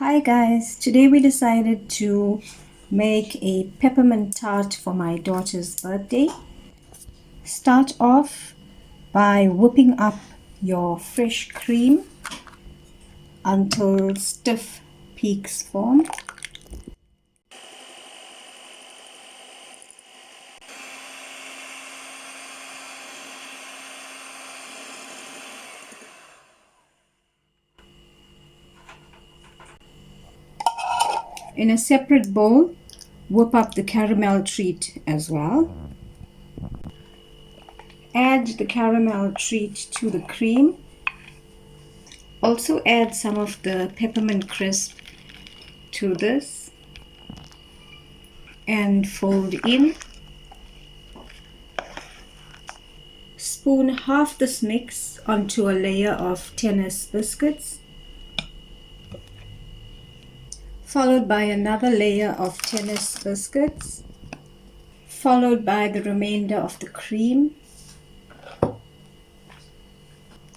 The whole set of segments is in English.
Hi guys, today we decided to make a peppermint tart for my daughter's birthday. Start off by whipping up your fresh cream until stiff peaks form. In a separate bowl, whip up the caramel treat as well. Add the caramel treat to the cream. Also add some of the peppermint crisp to this and fold in. Spoon half this mix onto a layer of tennis biscuits, followed by another layer of tennis biscuits, followed by the remainder of the cream.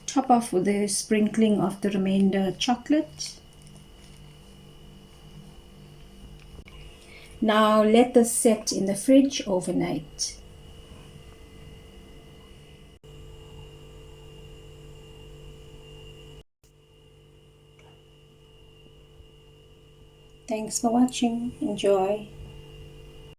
Top off with a sprinkling of the remainder chocolate. Now let this set in the fridge overnight. Thanks for watching. Enjoy.